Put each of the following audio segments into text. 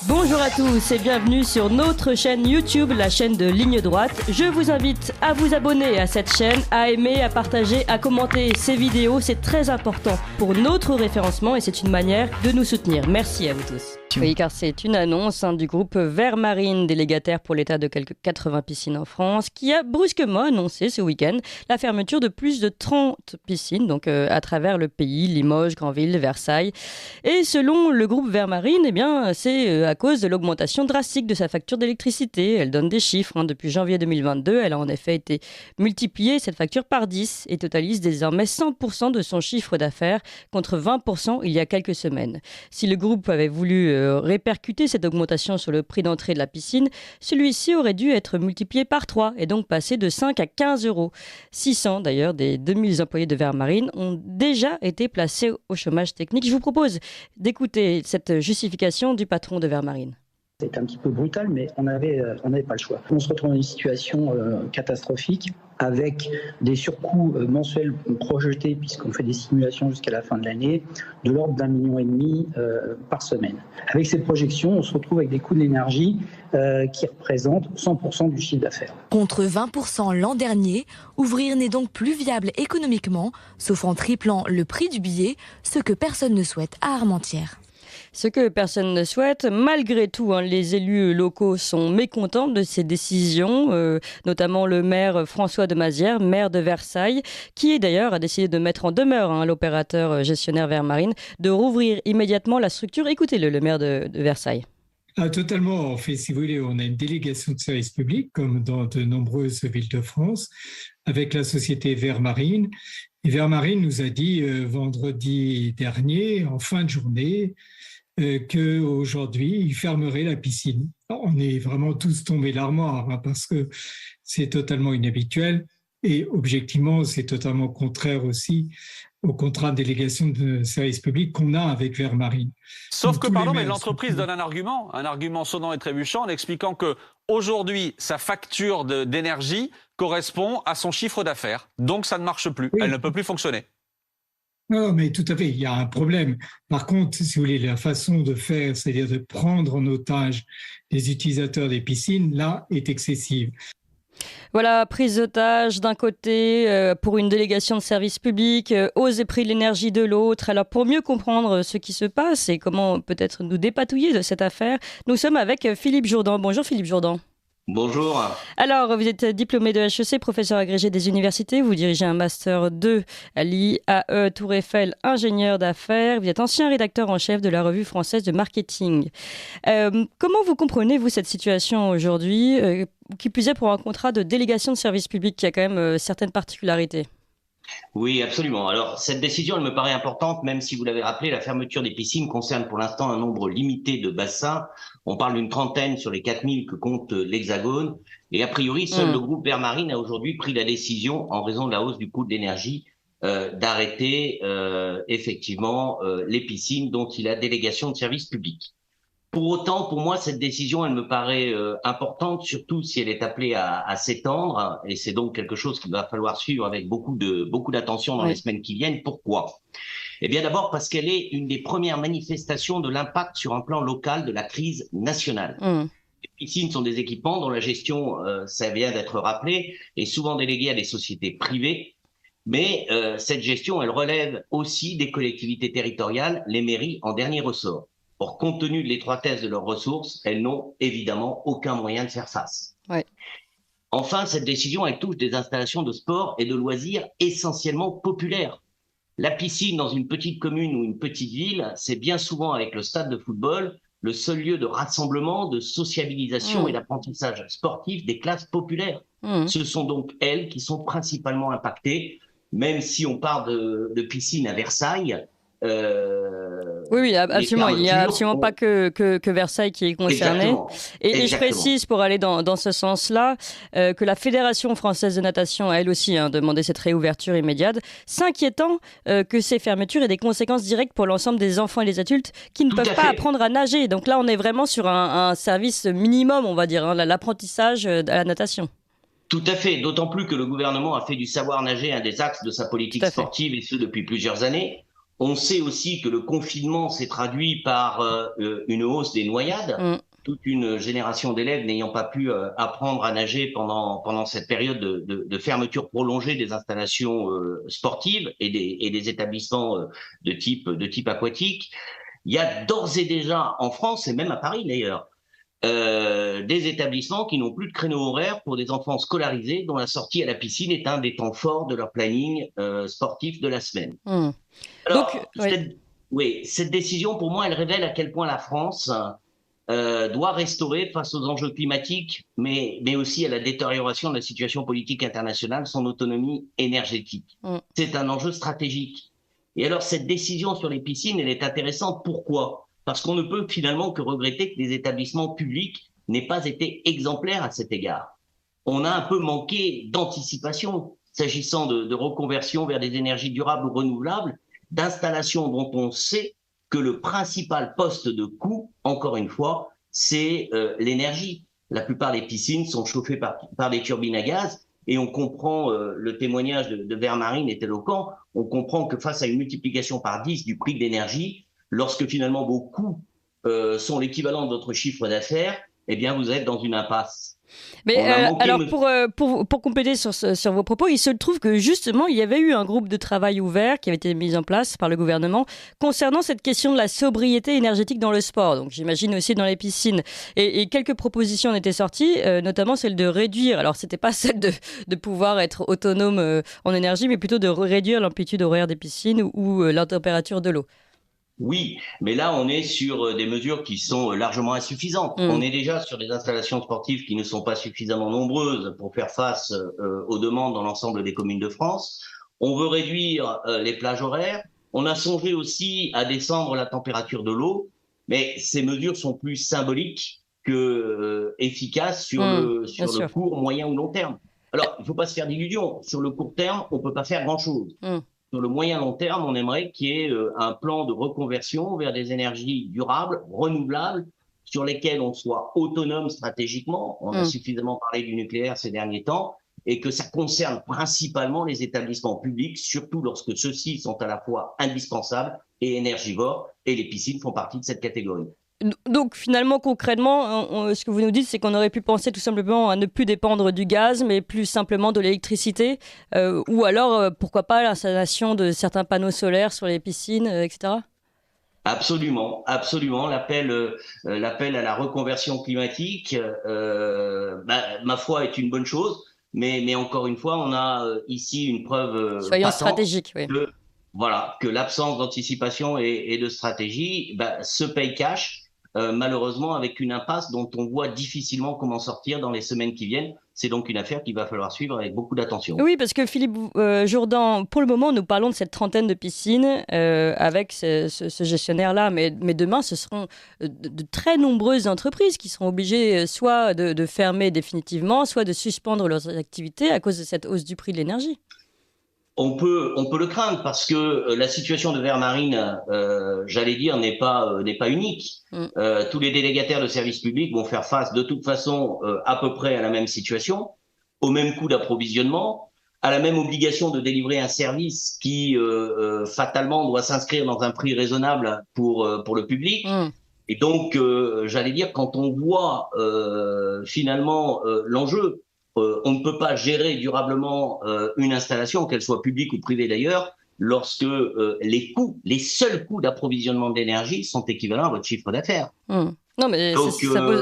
Bonjour à tous et bienvenue sur notre chaîne YouTube, la chaîne de Ligne Droite. Je vous invite à vous abonner à cette chaîne, à aimer, à partager, à commenter ces vidéos. C'est très important pour notre référencement et c'est une manière de nous soutenir. Merci à vous tous. Oui, car c'est une annonce du groupe Vermarine, délégataire pour l'état de quelques 80 piscines en France, qui a brusquement annoncé ce week-end la fermeture de plus de 30 piscines, donc à travers le pays, Limoges, Granville, Versailles. Et selon le groupe Vermarine, eh bien, c'est à cause de l'augmentation drastique de sa facture d'électricité. Elle donne des chiffres. Depuis janvier 2022, elle a en effet été multipliée, cette facture, par 10 et totalise désormais 100% de son chiffre d'affaires contre 20% il y a quelques semaines. Si le groupe avait voulu répercuter cette augmentation sur le prix d'entrée de la piscine, celui-ci aurait dû être multiplié par 3 et donc passer de 5 à 15 euros. 600 d'ailleurs des 2000 employés de Vermarine ont déjà été placés au chômage technique. Je vous propose d'écouter cette justification du patron de Vermarine. C'est un petit peu brutal, mais on n'avait pas le choix. On se retrouve dans une situation catastrophique avec des surcoûts mensuels projetés, puisqu'on fait des simulations jusqu'à la fin de l'année, de l'ordre d'1,5 million par semaine. Avec ces projections, on se retrouve avec des coûts d'énergie qui représentent 100% du chiffre d'affaires. Contre 20% l'an dernier, ouvrir n'est donc plus viable économiquement, sauf en triplant le prix du billet, ce que personne ne souhaite à Armentières. Ce que personne ne souhaite, malgré tout, les élus locaux sont mécontents de ces décisions, notamment le maire François de Mazières, maire de Versailles, qui d'ailleurs a décidé de mettre en demeure l'opérateur gestionnaire Vermarine de rouvrir immédiatement la structure. Écoutez-le, le maire de Versailles. Totalement. En fait, si vous voulez, on a une délégation de service public, comme dans de nombreuses villes de France, avec la société Vermarine. Et Vermarine nous a dit vendredi dernier, en fin de journée, qu'aujourd'hui, il fermerait la piscine. On est vraiment tous tombés l'armoire parce que c'est totalement inhabituel et objectivement, c'est totalement contraire aussi au contrat de délégation de service public qu'on a avec Vermarine. Sauf que, pardon, mais l'entreprise donne un argument sonnant et trébuchant en expliquant que aujourd'hui, sa facture d'énergie correspond à son chiffre d'affaires. Donc, ça ne marche plus. Oui. Elle ne peut plus fonctionner. Non, mais tout à fait, il y a un problème. Par contre, si vous voulez, la façon de faire, c'est-à-dire de prendre en otage les utilisateurs des piscines, là, est excessive. Voilà, prise d'otage d'un côté pour une délégation de service public, hausse des prix de l'énergie de l'autre. Alors pour mieux comprendre ce qui se passe et comment peut-être nous dépatouiller de cette affaire, nous sommes avec Philippe Jourdan. Bonjour Philippe Jourdan. Bonjour. Alors, vous êtes diplômé de HEC, professeur agrégé des universités. Vous dirigez un master 2 à l'IAE Tour Eiffel, ingénieur d'affaires. Vous êtes ancien rédacteur en chef de la revue française de marketing. Comment vous comprenez-vous cette situation aujourd'hui, qui plus est pour un contrat de délégation de service public qui a quand même certaines particularités? Oui, absolument. Alors, cette décision, elle me paraît importante, même si vous l'avez rappelé, la fermeture des piscines concerne pour l'instant un nombre limité de bassins. On parle d'une trentaine sur les 4000 que compte l'Hexagone. Et a priori, seul le groupe Vermarine a aujourd'hui pris la décision, en raison de la hausse du coût de l'énergie, d'arrêter effectivement les piscines dont il a délégation de service public. Pour autant, pour moi, cette décision, elle me paraît importante, surtout si elle est appelée à s'étendre, et c'est donc quelque chose qu'il va falloir suivre avec beaucoup d'attention dans les semaines qui viennent. Pourquoi ? Eh bien, d'abord parce qu'elle est une des premières manifestations de l'impact sur un plan local de la crise nationale. Les piscines sont des équipements dont la gestion, ça vient d'être rappelé, est souvent déléguée à des sociétés privées. Mais cette gestion, elle relève aussi des collectivités territoriales, les mairies en dernier ressort. Or, compte tenu de l'étroitesse de leurs ressources, elles n'ont évidemment aucun moyen de faire face. Ouais. Enfin, cette décision, elle touche des installations de sport et de loisirs essentiellement populaires. La piscine dans une petite commune ou une petite ville, c'est bien souvent avec le stade de football le seul lieu de rassemblement, de sociabilisation et d'apprentissage sportif des classes populaires. Ce sont donc elles qui sont principalement impactées, même si on parle de piscine à Versailles. Oui, absolument. Il n'y a absolument pas que Versailles qui est concerné. Et je précise, pour aller dans ce sens-là, que la Fédération française de natation a elle aussi demandé cette réouverture immédiate, s'inquiétant que ces fermetures aient des conséquences directes pour l'ensemble des enfants et des adultes qui ne peuvent pas apprendre à nager. Donc là, on est vraiment sur un service minimum, on va dire, l'apprentissage à la natation. Tout à fait, d'autant plus que le gouvernement a fait du savoir nager un des axes de sa politique sportive, et ce depuis plusieurs années. On sait aussi que le confinement s'est traduit par une hausse des noyades. Toute une génération d'élèves n'ayant pas pu apprendre à nager pendant cette période de fermeture prolongée des installations sportives et des établissements de type aquatique. Il y a d'ores et déjà en France, et même à Paris d'ailleurs, des établissements qui n'ont plus de créneau horaire pour des enfants scolarisés dont la sortie à la piscine est un des temps forts de leur planning sportif de la semaine. Alors, cette décision, pour moi, elle révèle à quel point la France doit restaurer face aux enjeux climatiques, mais aussi à la détérioration de la situation politique internationale, son autonomie énergétique. C'est un enjeu stratégique. Et alors, cette décision sur les piscines, elle est intéressante. Pourquoi ? Parce qu'on ne peut finalement que regretter que les établissements publics n'aient pas été exemplaires à cet égard. On a un peu manqué d'anticipation s'agissant de reconversion vers des énergies durables ou renouvelables, d'installations dont on sait que le principal poste de coût, encore une fois, c'est l'énergie. La plupart des piscines sont chauffées par des turbines à gaz, et on comprend, le témoignage de Vermarine est éloquent, on comprend que face à une multiplication par 10 du prix de l'énergie, lorsque finalement vos coûts sont l'équivalent de votre chiffre d'affaires, eh bien vous êtes dans une impasse. Mais alors pour compléter sur vos propos, il se trouve que justement il y avait eu un groupe de travail ouvert qui avait été mis en place par le gouvernement concernant cette question de la sobriété énergétique dans le sport, donc j'imagine aussi dans les piscines, et quelques propositions ont été sorties, notamment celle de réduire, alors c'était pas celle de pouvoir être autonome en énergie, mais plutôt de réduire l'amplitude horaire des piscines ou la température de l'eau. Oui, mais là, on est sur des mesures qui sont largement insuffisantes. On est déjà sur des installations sportives qui ne sont pas suffisamment nombreuses pour faire face aux demandes dans l'ensemble des communes de France. On veut réduire les plages horaires. On a songé aussi à descendre la température de l'eau, mais ces mesures sont plus symboliques que efficaces sur le court, moyen ou long terme. Alors, il ne faut pas se faire d'illusions. Sur le court terme, on ne peut pas faire grand-chose. Sur le moyen long terme, on aimerait qu'il y ait un plan de reconversion vers des énergies durables, renouvelables, sur lesquelles on soit autonome stratégiquement. On a suffisamment parlé du nucléaire ces derniers temps, et que ça concerne principalement les établissements publics, surtout lorsque ceux-ci sont à la fois indispensables et énergivores, et les piscines font partie de cette catégorie. Donc finalement, concrètement, ce que vous nous dites, c'est qu'on aurait pu penser tout simplement à ne plus dépendre du gaz, mais plus simplement de l'électricité, ou alors, pourquoi pas, l'installation de certains panneaux solaires sur les piscines, etc. Absolument, absolument. L'appel à la reconversion climatique, ma foi, est une bonne chose, mais encore une fois, on a ici une preuve soyons stratégiques, oui. Que l'absence d'anticipation et de stratégie se paye cash, malheureusement avec une impasse dont on voit difficilement comment sortir dans les semaines qui viennent. C'est donc une affaire qu'il va falloir suivre avec beaucoup d'attention. Oui, parce que Philippe Jourdan, pour le moment, nous parlons de cette trentaine de piscines avec ce gestionnaire-là, mais demain, ce seront de très nombreuses entreprises qui seront obligées soit de fermer définitivement, soit de suspendre leurs activités à cause de cette hausse du prix de l'énergie. On peut le craindre parce que la situation de Vermarine, j'allais dire, n'est pas unique. Tous les délégataires de services publics vont faire face de toute façon à peu près à la même situation, au même coût d'approvisionnement, à la même obligation de délivrer un service qui fatalement doit s'inscrire dans un prix raisonnable pour le public. Et donc, j'allais dire, quand on voit finalement l'enjeu, on ne peut pas gérer durablement une installation, qu'elle soit publique ou privée d'ailleurs, lorsque les seuls coûts d'approvisionnement d'énergie sont équivalents à votre chiffre d'affaires. Non, mais donc,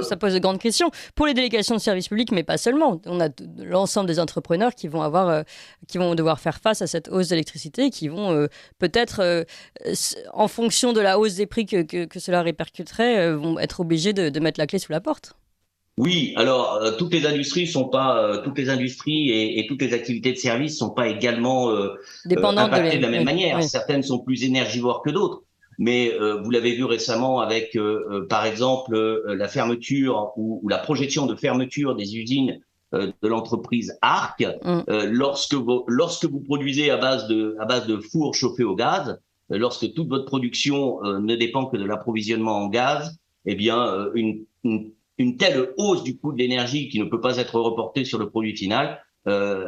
ça pose de grandes questions pour les délégations de services publics, mais pas seulement. On a l'ensemble des entrepreneurs qui vont devoir faire face à cette hausse d'électricité, qui vont peut-être, en fonction de la hausse des prix que cela répercuterait, vont être obligés de mettre la clé sous la porte. Oui, alors toutes les industries et toutes les activités de service sont pas également impactées de la même manière. Oui. Certaines sont plus énergivores que d'autres, mais vous l'avez vu récemment avec par exemple la fermeture ou la projection de fermeture des usines de l'entreprise Arc. Lorsque vous produisez à base de fours chauffés au gaz, lorsque toute votre production ne dépend que de l'approvisionnement en gaz, eh bien une telle hausse du coût de l'énergie qui ne peut pas être reportée sur le produit final,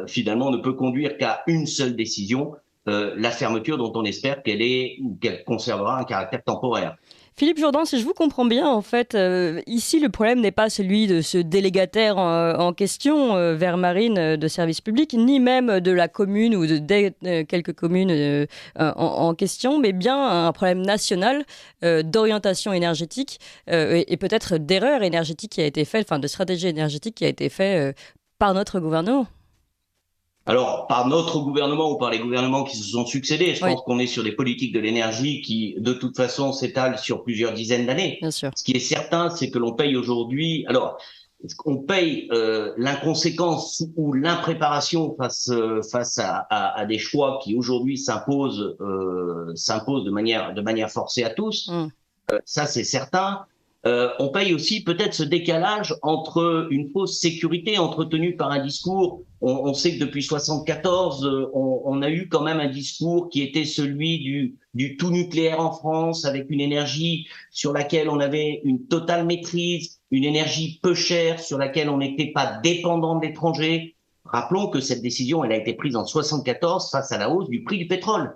finalement ne peut conduire qu'à une seule décision, la fermeture dont on espère qu'elle conservera un caractère temporaire. Philippe Jourdan, si je vous comprends bien, en fait, ici, le problème n'est pas celui de ce délégataire en question vers Marine de service public, ni même de la commune ou de quelques communes en question, mais bien un problème national d'orientation énergétique et peut-être d'erreur énergétique qui a été faite, enfin de stratégie énergétique qui a été faite par notre gouvernement. Alors, par notre gouvernement ou par les gouvernements qui se sont succédés, je pense qu'on est sur des politiques de l'énergie qui, de toute façon, s'étalent sur plusieurs dizaines d'années. Bien sûr. Ce qui est certain, c'est que l'on paye aujourd'hui... Alors, on paye l'inconséquence ou l'impréparation face à des choix qui, aujourd'hui, s'imposent de manière forcée à tous. Ça, c'est certain. On paye aussi peut-être ce décalage entre une fausse sécurité entretenue par un discours. On sait que depuis 1974, on a eu quand même un discours qui était celui du tout nucléaire en France, avec une énergie sur laquelle on avait une totale maîtrise, une énergie peu chère sur laquelle on n'était pas dépendant de l'étranger. Rappelons que cette décision, elle a été prise en 1974 face à la hausse du prix du pétrole.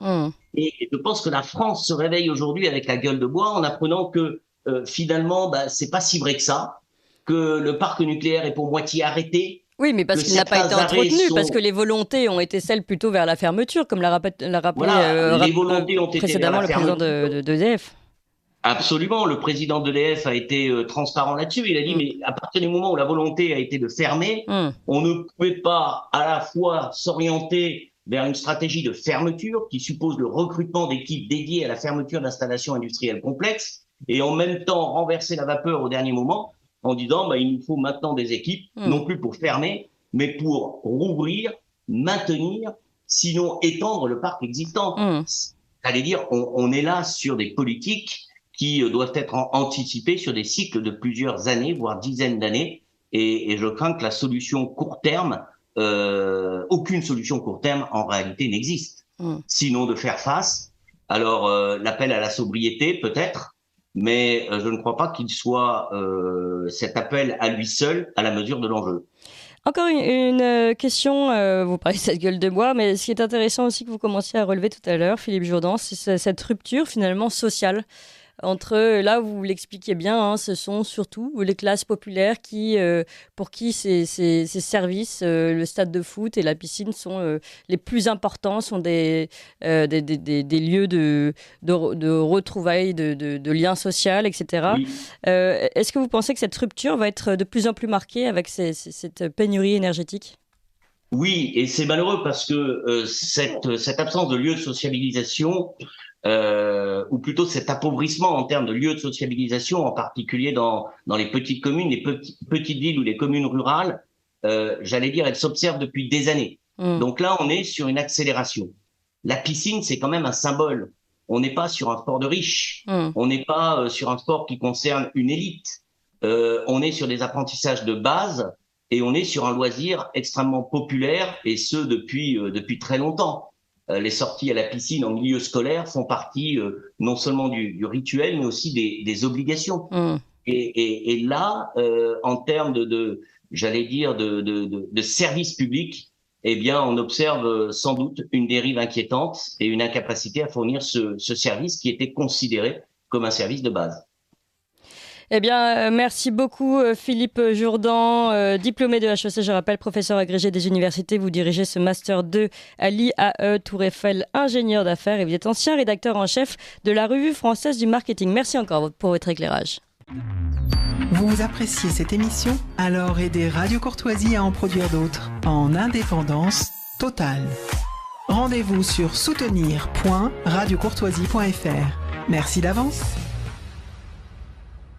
Et je pense que la France se réveille aujourd'hui avec la gueule de bois en apprenant que finalement, c'est pas si vrai que ça, que le parc nucléaire est pour moitié arrêté. Oui, mais parce qu'il n'a pas été entretenu, parce que les volontés ont été celles plutôt vers la fermeture, comme l'a rappelé les volontés ont précédemment été le président d'EDF. Absolument, le président d'EDF a été transparent là-dessus. Il a dit, mais à partir du moment où la volonté a été de fermer, on ne pouvait pas à la fois s'orienter vers une stratégie de fermeture qui suppose le recrutement d'équipes dédiées à la fermeture d'installations industrielles complexes, et en même temps renverser la vapeur au dernier moment en disant il nous faut maintenant des équipes, non plus pour fermer, mais pour rouvrir, maintenir, sinon étendre le parc existant. C'est-à-dire dire, on est là sur des politiques qui doivent être anticipées sur des cycles de plusieurs années, voire dizaines d'années, et je crains que la solution court terme, aucune solution court terme en réalité n'existe. Sinon de faire face, alors l'appel à la sobriété peut-être, mais je ne crois pas qu'il soit cet appel à lui seul à la mesure de l'enjeu. Encore une question, vous parlez de cette gueule de bois, mais ce qui est intéressant aussi que vous commenciez à relever tout à l'heure, Philippe Jourdan, c'est cette rupture finalement sociale. Entre, là vous l'expliquiez bien, ce sont surtout les classes populaires pour qui ces services, le stade de foot et la piscine sont les plus importants, sont des lieux de retrouvailles, de liens sociaux, etc. Oui. Est-ce que vous pensez que cette rupture va être de plus en plus marquée avec cette pénurie énergétique ? Oui, et c'est malheureux parce que cette absence de lieux de sociabilisation, ou plutôt cet appauvrissement en termes de lieux de sociabilisation, en particulier dans les petites communes, les petites villes ou les communes rurales, j'allais dire, elles s'observent depuis des années. Donc là, on est sur une accélération. La piscine, c'est quand même un symbole. On n'est pas sur un sport de riches. On n'est pas sur un sport qui concerne une élite. On est sur des apprentissages de base et on est sur un loisir extrêmement populaire, et ce depuis très longtemps. Les sorties à la piscine en milieu scolaire font partie non seulement du rituel, mais aussi des obligations. Et là, en termes j'allais dire, de service public, eh bien, on observe sans doute une dérive inquiétante et une incapacité à fournir ce service qui était considéré comme un service de base. Eh bien, merci beaucoup Philippe Jourdan, diplômé de HEC, je rappelle, professeur agrégé des universités. Vous dirigez ce Master 2 à l'IAE Tour Eiffel, ingénieur d'affaires, et vous êtes ancien rédacteur en chef de la Revue française du marketing. Merci encore pour votre éclairage. Vous appréciez cette émission? Alors aidez Radio Courtoisie à en produire d'autres, en indépendance totale. Rendez-vous sur soutenir.radiocourtoisie.fr. Merci d'avance.